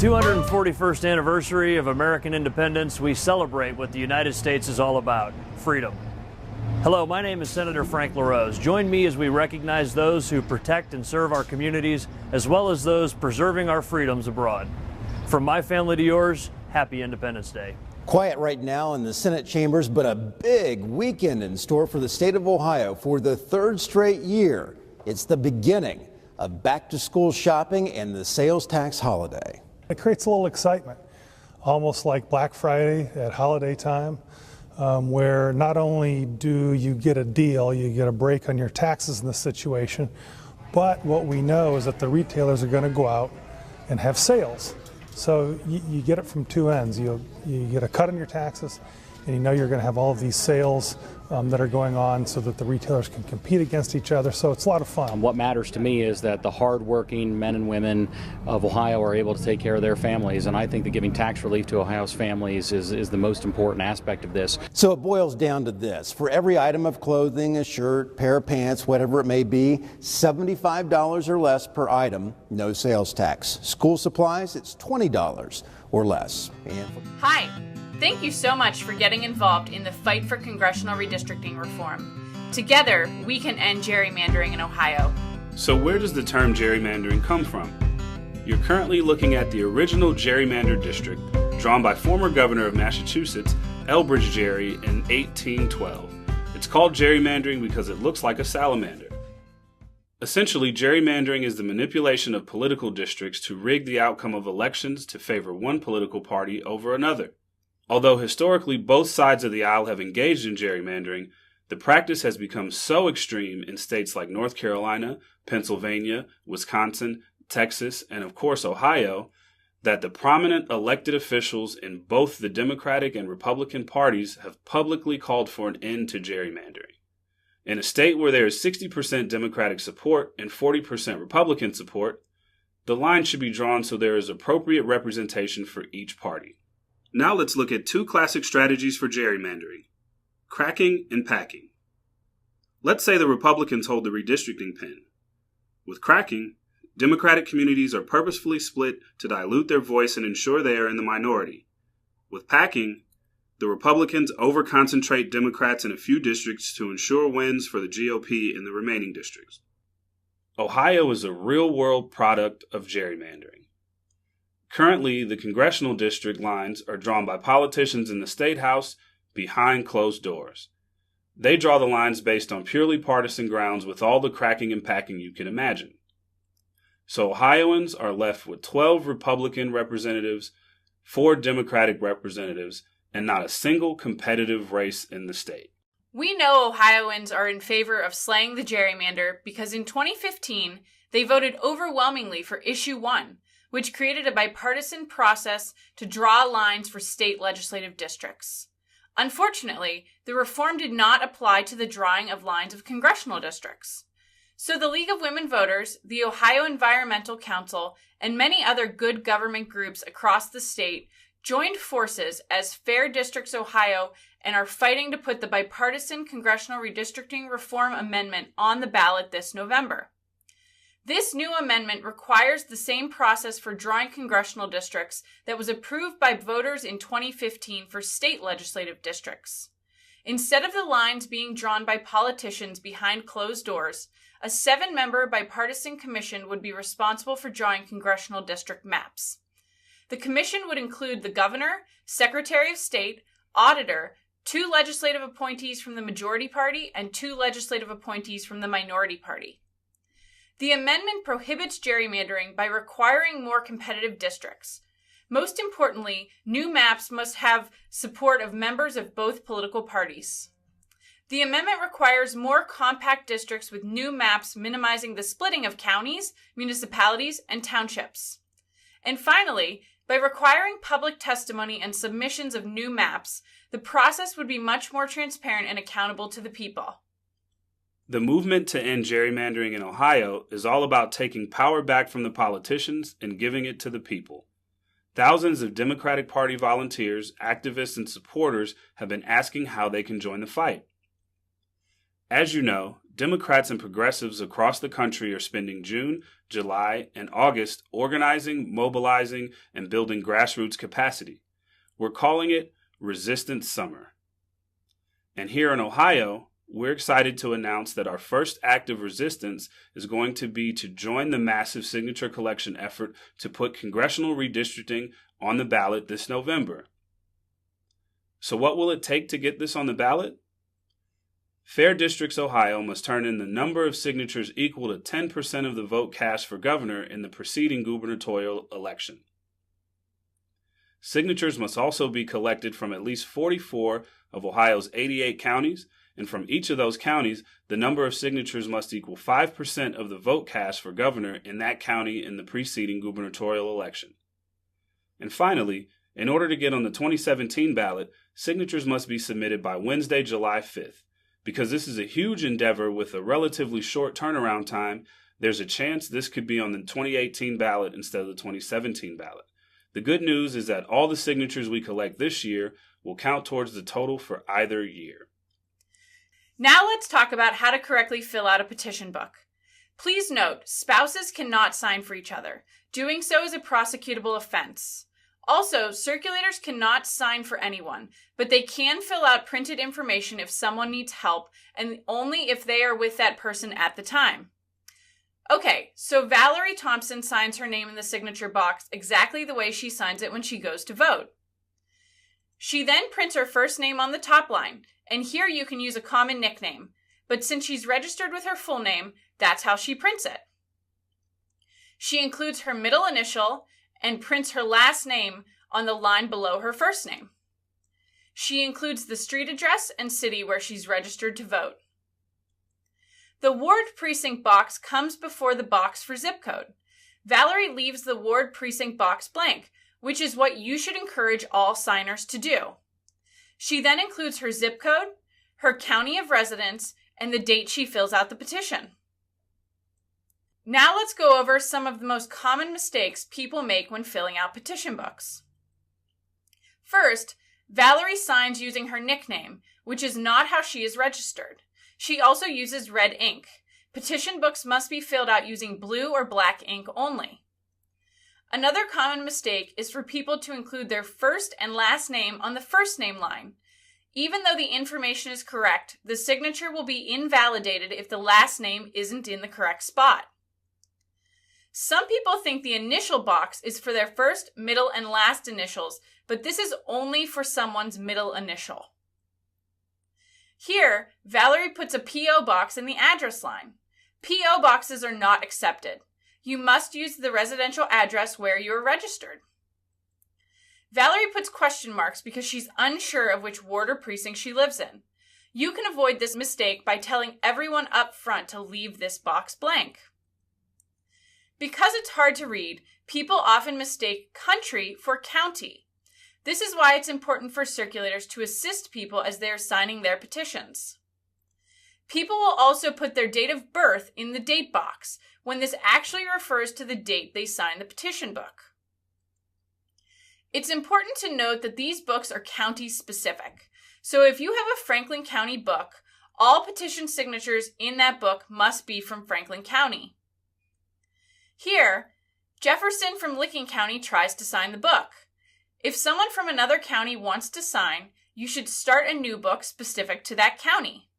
241st anniversary of American independence, we celebrate what the United States is all about, freedom. Hello, my name is Senator Frank LaRose. Join me as we recognize those who protect and serve our communities, as well as those preserving our freedoms abroad. From my family to yours, happy Independence Day. Quiet right now in the Senate chambers, but a big weekend in store for the state of Ohio for the third straight year. It's the beginning of back-to-school shopping and the sales tax holiday. It creates a little excitement, almost like Black Friday at holiday time, where not only do you get a deal, you get a break on your taxes in this situation, but what we know is that the retailers are going to go out and have sales. So you get it from two ends. You get a cut on your taxes, and you know you're going to have all of these sales that are going on so that the retailers can compete against each other. So it's a lot of fun. What matters to me is that the hardworking men and women of Ohio are able to take care of their families, and I think that giving tax relief to Ohio's families is the most important aspect of this. So it boils down to this. For every item of clothing, a shirt, pair of pants, whatever it may be, $75 or less per item, no sales tax. School supplies, it's $20 or less. Hi. Thank you so much for getting involved in the fight for congressional redistricting reform. Together, we can end gerrymandering in Ohio. So where does the term gerrymandering come from? You're currently looking at the original gerrymander district drawn by former governor of Massachusetts, Elbridge Gerry, in 1812. It's called gerrymandering because it looks like a salamander. Essentially, gerrymandering is the manipulation of political districts to rig the outcome of elections to favor one political party over another. Although historically both sides of the aisle have engaged in gerrymandering, the practice has become so extreme in states like North Carolina, Pennsylvania, Wisconsin, Texas, and of course Ohio, that the prominent elected officials in both the Democratic and Republican parties have publicly called for an end to gerrymandering. In a state where there is 60% Democratic support and 40% Republican support, the line should be drawn so there is appropriate representation for each party. Now let's look at two classic strategies for gerrymandering: cracking and packing. Let's say the Republicans hold the redistricting pen. With cracking, Democratic communities are purposefully split to dilute their voice and ensure they are in the minority. With packing, the Republicans over-concentrate Democrats in a few districts to ensure wins for the GOP in the remaining districts. Ohio is a real-world product of gerrymandering. Currently, the congressional district lines are drawn by politicians in the State House behind closed doors. They draw the lines based on purely partisan grounds with all the cracking and packing you can imagine. So Ohioans are left with 12 Republican representatives, 4 Democratic representatives, and not a single competitive race in the state. We know Ohioans are in favor of slaying the gerrymander because in 2015, they voted overwhelmingly for Issue 1, which created a bipartisan process to draw lines for state legislative districts. Unfortunately, the reform did not apply to the drawing of lines of congressional districts. So the League of Women Voters, the Ohio Environmental Council, and many other good government groups across the state joined forces as Fair Districts Ohio and are fighting to put the bipartisan congressional redistricting reform amendment on the ballot this November. This new amendment requires the same process for drawing congressional districts that was approved by voters in 2015 for state legislative districts. Instead of the lines being drawn by politicians behind closed doors, a 7-member bipartisan commission would be responsible for drawing congressional district maps. The commission would include the governor, secretary of state, auditor, 2 legislative appointees from the majority party, and 2 legislative appointees from the minority party. The amendment prohibits gerrymandering by requiring more competitive districts. Most importantly, new maps must have support of members of both political parties. The amendment requires more compact districts with new maps minimizing the splitting of counties, municipalities, and townships. And finally, by requiring public testimony and submissions of new maps, the process would be much more transparent and accountable to the people. The movement to end gerrymandering in Ohio is all about taking power back from the politicians and giving it to the people. Thousands of Democratic Party volunteers, activists, and supporters have been asking how they can join the fight. As you know, Democrats and progressives across the country are spending June, July, and August organizing, mobilizing, and building grassroots capacity. We're calling it Resistance Summer. And here in Ohio, we're excited to announce that our first act of resistance is going to be to join the massive signature collection effort to put congressional redistricting on the ballot this November. So what will it take to get this on the ballot? Fair Districts Ohio must turn in the number of signatures equal to 10% of the vote cast for governor in the preceding gubernatorial election. Signatures must also be collected from at least 44 of Ohio's 88 counties, and from each of those counties, the number of signatures must equal 5% of the vote cast for governor in that county in the preceding gubernatorial election. And finally, in order to get on the 2017 ballot, signatures must be submitted by Wednesday, July 5th. Because this is a huge endeavor with a relatively short turnaround time, there's a chance this could be on the 2018 ballot instead of the 2017 ballot. The good news is that all the signatures we collect this year will count towards the total for either year. Now let's talk about how to correctly fill out a petition book. Please note, spouses cannot sign for each other. Doing so is a prosecutable offense. Also, circulators cannot sign for anyone, but they can fill out printed information if someone needs help, and only if they are with that person at the time. Okay, so Valerie Thompson signs her name in the signature box exactly the way she signs it when she goes to vote. She then prints her first name on the top line, and here you can use a common nickname, but since she's registered with her full name, that's how she prints it. She includes her middle initial and prints her last name on the line below her first name. She includes the street address and city where she's registered to vote. The ward precinct box comes before the box for zip code. Valerie leaves the ward precinct box blank, which is what you should encourage all signers to do. She then includes her zip code, her county of residence, and the date she fills out the petition. Now let's go over some of the most common mistakes people make when filling out petition books. First, Valerie signs using her nickname, which is not how she is registered. She also uses red ink. Petition books must be filled out using blue or black ink only. Another common mistake is for people to include their first and last name on the first name line. Even though the information is correct, the signature will be invalidated if the last name isn't in the correct spot. Some people think the initial box is for their first, middle, and last initials, but this is only for someone's middle initial. Here, Valerie puts a P.O. box in the address line. P.O. boxes are not accepted. You must use the residential address where you are registered. Valerie puts question marks because she's unsure of which ward or precinct she lives in. You can avoid this mistake by telling everyone up front to leave this box blank. Because it's hard to read, people often mistake country for county. This is why it's important for circulators to assist people as they are signing their petitions. People will also put their date of birth in the date box, when this actually refers to the date they sign the petition book. It's important to note that these books are county specific. So if you have a Franklin County book, all petition signatures in that book must be from Franklin County. Here, Jefferson from Licking County tries to sign the book. If someone from another county wants to sign, you should start a new book specific to that county.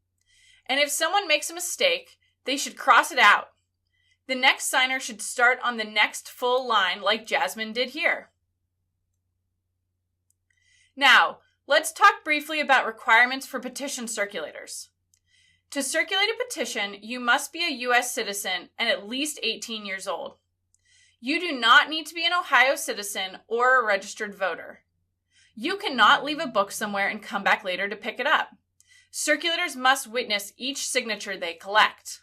And if someone makes a mistake, they should cross it out. The next signer should start on the next full line like Jasmine did here. Now, let's talk briefly about requirements for petition circulators. To circulate a petition, you must be a U.S. citizen and at least 18 years old. You do not need to be an Ohio citizen or a registered voter. You cannot leave a book somewhere and come back later to pick it up. Circulators must witness each signature they collect.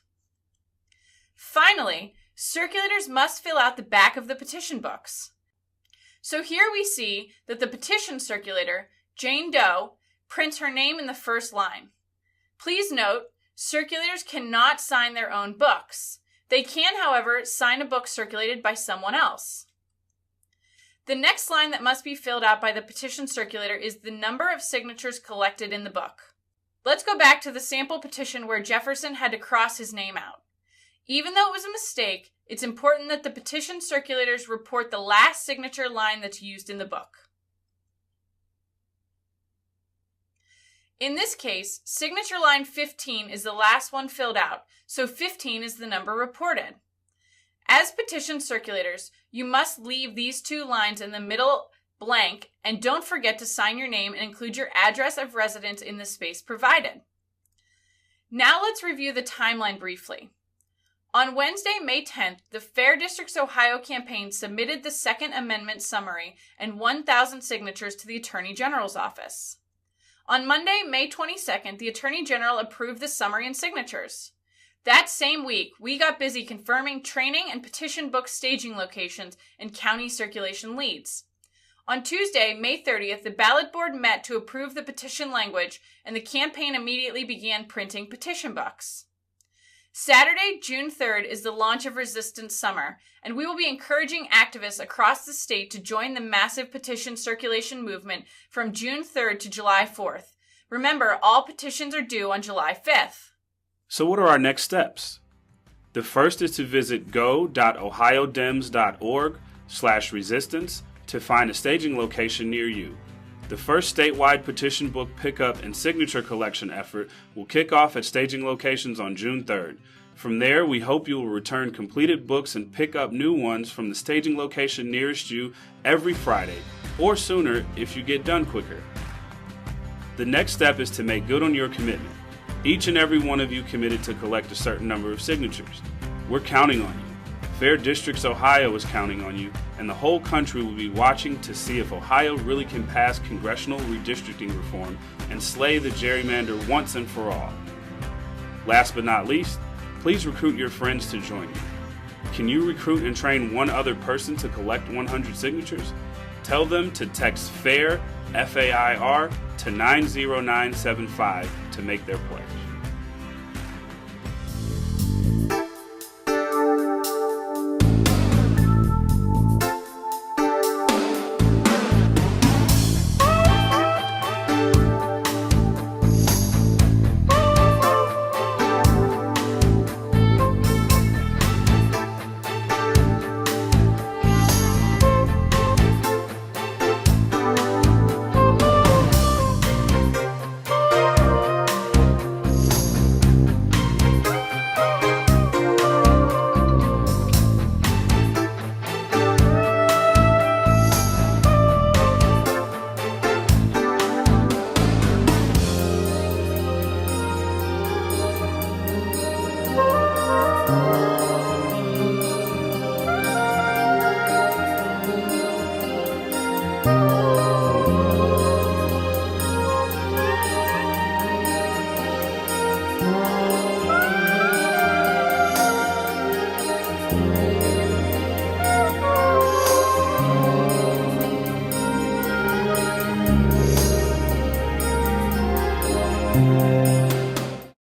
Finally, circulators must fill out the back of the petition books. So here we see that the petition circulator, Jane Doe, prints her name in the first line. Please note, circulators cannot sign their own books. They can, however, sign a book circulated by someone else. The next line that must be filled out by the petition circulator is the number of signatures collected in the book. Let's go back to the sample petition where Jefferson had to cross his name out. Even though it was a mistake, it's important that the petition circulators report the last signature line that's used in the book. In this case, signature line 15 is the last one filled out, so 15 is the number reported. As petition circulators, you must leave these two lines in the middle blank, and don't forget to sign your name and include your address of residence in the space provided. Now let's review the timeline briefly. On Wednesday, May 10th, the Fair Districts Ohio campaign submitted the Second Amendment summary and 1,000 signatures to the Attorney General's office. On Monday, May 22nd, the Attorney General approved the summary and signatures. That same week, we got busy confirming training and petition book staging locations and county circulation leads. On Tuesday, May 30th, the ballot board met to approve the petition language, and the campaign immediately began printing petition books. Saturday, June 3rd, is the launch of Resistance Summer, and we will be encouraging activists across the state to join the massive petition circulation movement from June 3rd to July 4th. Remember, all petitions are due on July 5th. So what are our next steps? The first is to visit go.ohiodems.org/resistance to find a staging location near you. The first statewide petition book pickup and signature collection effort will kick off at staging locations on June 3rd. From there, we hope you will return completed books and pick up new ones from the staging location nearest you every Friday, or sooner if you get done quicker. The next step is to make good on your commitment. Each and every one of you committed to collect a certain number of signatures. We're counting on you. Fair Districts Ohio is counting on you, and the whole country will be watching to see if Ohio really can pass congressional redistricting reform and slay the gerrymander once and for all. Last but not least, please recruit your friends to join you. Can you recruit and train one other person to collect 100 signatures? Tell them to text FAIR, F-A-I-R, to 90975 to make their pledge.